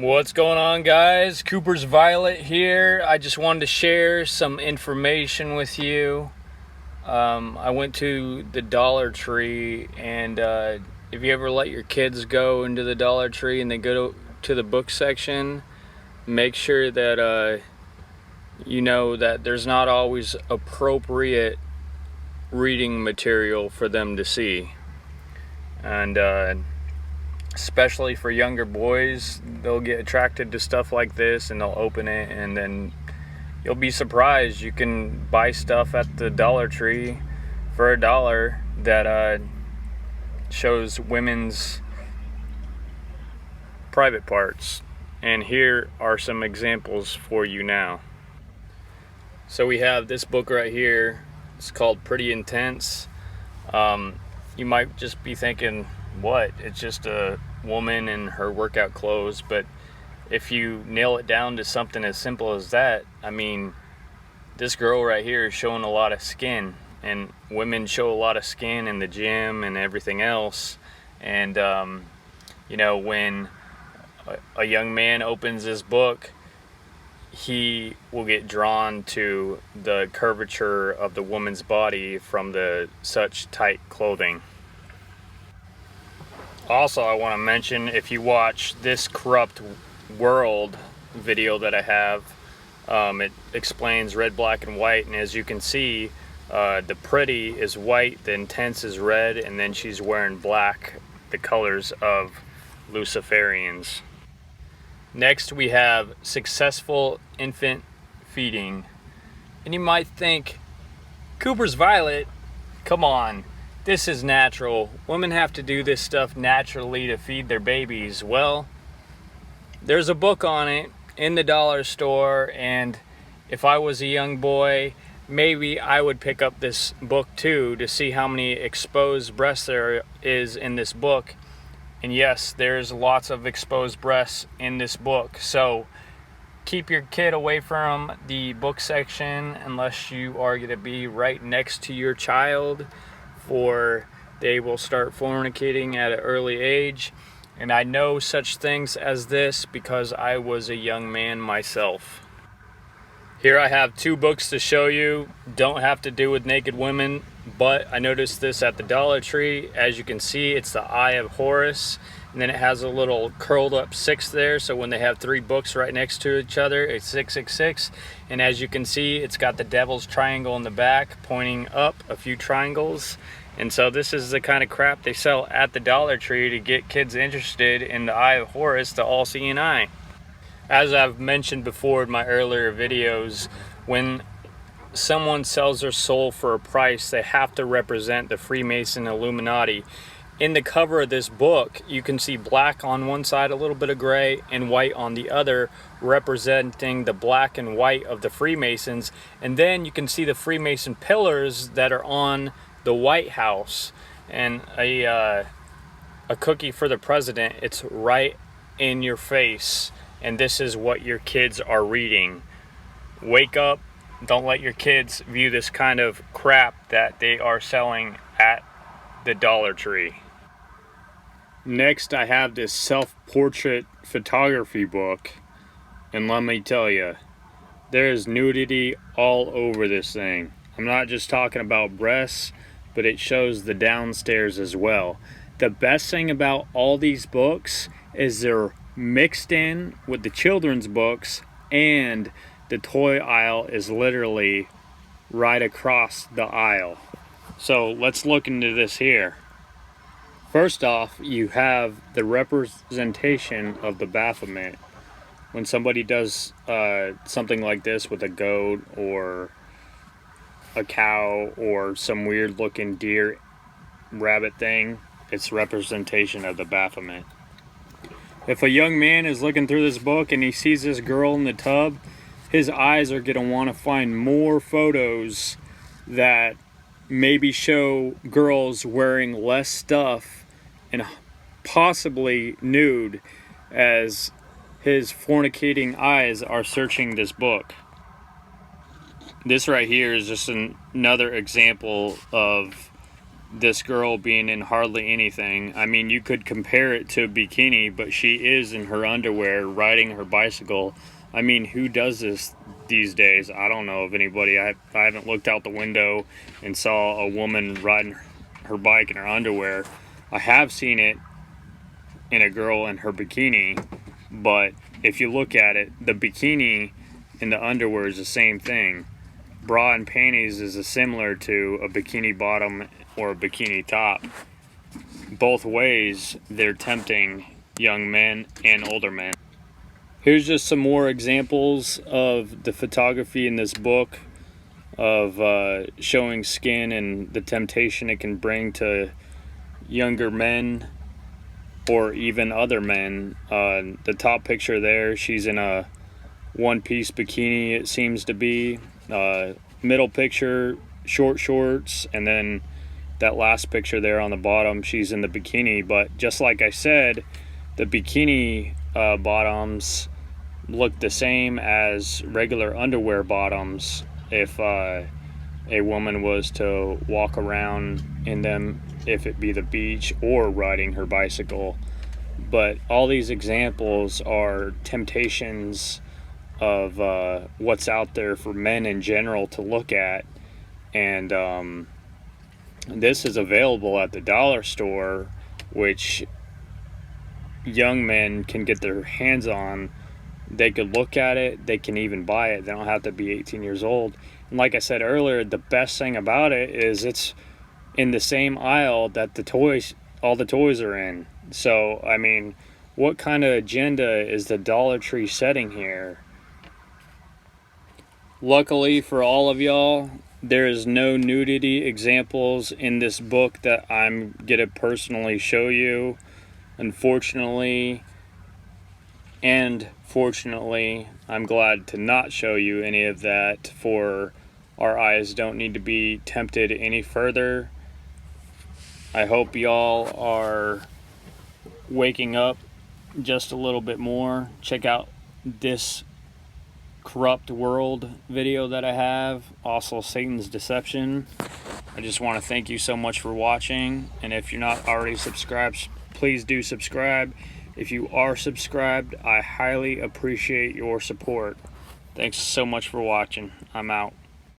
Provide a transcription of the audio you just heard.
What's going on, guys? Cooper's Violet here. I just wanted to share some information with you. I went to the Dollar Tree, and if you ever let your kids go into the Dollar Tree and they go to the book section, make sure that you know that there's not always appropriate reading material for them to see. And especially for younger boys, they'll get attracted to stuff like this and they'll open it, and then you'll be surprised. You can buy stuff at the Dollar Tree for $1 that shows women's private parts. And here are some examples for you now. So we have this book right here. It's called Pretty Intense. You might just be thinking, what? It's just a woman in her workout clothes. But if you nail it down to something as simple as that, I mean, this girl right here is showing a lot of skin, and women show a lot of skin in the gym and everything else. And you know, when a young man opens this book, he will get drawn to the curvature of the woman's body from the such tight clothing. Also, I want to mention, if you watch This Corrupt World video that I have, it explains red, black, and white. And as you can see, the pretty is white, the intense is red, and then she's wearing black, the colors of Luciferians. Next, we have successful infant feeding. And you might think, Cooper's Violet, come on, this is natural. Women have to do this stuff naturally to feed their babies. Well, there's a book on it in the dollar store, and if I was a young boy, maybe I would pick up this book too to see how many exposed breasts there is in this book. And yes, there's lots of exposed breasts in this book. So keep your kid away from the book section unless you are going to be right next to your child, for they will start fornicating at an early age. And I know such things as this because I was a young man myself. Here I have two books to show you. Don't have to do with naked women, but I noticed this at the Dollar Tree. As you can see, it's the Eye of Horus, and then it has a little curled up 6 there, so when they have 3 books right next to each other, it's 666. And as you can see, it's got the devil's triangle in the back pointing up, a few triangles. And so this is the kind of crap they sell at the Dollar Tree to get kids interested in the Eye of Horus, the all-seeing eye. As I've mentioned before in my earlier videos, when someone sells their soul for a price, they have to represent the Freemason Illuminati. In the cover of this book, you can see black on one side, a little bit of gray, and white on the other, representing the black and white of the Freemasons. And then you can see the Freemason pillars that are on the White House, and a cookie for the president. It's right in your face, and this is what your kids are reading. Wake up. Don't let your kids view this kind of crap that they are selling at the Dollar Tree. Next, I have this self-portrait photography book, and let me tell you, there is nudity all over this thing. I'm not just talking about breasts, but it shows the downstairs as well. The best thing about all these books is they're mixed in with the children's books, and the toy aisle is literally right across the aisle. So let's look into this here. First off, you have the representation of the Baphomet. When somebody does something like this with a goat or a cow or some weird looking deer rabbit thing, it's representation of the Baphomet. If a young man is looking through this book and he sees this girl in the tub, his eyes are going to want to find more photos that maybe show girls wearing less stuff and possibly nude, as his fornicating eyes are searching this book. This right here is just another example of this girl being in hardly anything. I mean, you could compare it to a bikini, but she is in her underwear riding her bicycle. I mean, who does this these days? I don't know of anybody. I haven't looked out the window and saw a woman riding her bike in her underwear. I have seen it in a girl in her bikini, but if you look at it, the bikini and the underwear is the same thing. Bra and panties is similar to a bikini bottom or a bikini top. Both ways, they're tempting young men and older men. Here's just some more examples of the photography in this book of showing skin and the temptation it can bring to younger men or even other men. The top picture there, she's in a one-piece bikini, it seems to be. Middle picture, short shorts, and then that last picture there on the bottom, she's in the bikini. But just like I said, the bikini bottoms look the same as regular underwear bottoms if a woman was to walk around in them, if it be the beach or riding her bicycle. But all these examples are temptations of what's out there for men in general to look at. And this is available at the dollar store, which young men can get their hands on. They could look at it, they can even buy it. They don't have to be 18 years old. And like I said earlier, the best thing about it is it's in the same aisle that all the toys are in. So, I mean, what kind of agenda is the Dollar Tree setting here? Luckily for all of y'all, there is no nudity examples in this book that I'm gonna personally show you. Unfortunately, and fortunately, I'm glad to not show you any of that, for our eyes don't need to be tempted any further. I hope y'all are waking up just a little bit more. Check out this corrupt world video that I have, also Satan's Deception. I just want to thank you so much for watching, and if you're not already subscribed, please do subscribe. If you are subscribed, I highly appreciate your support. Thanks so much for watching. I'm out.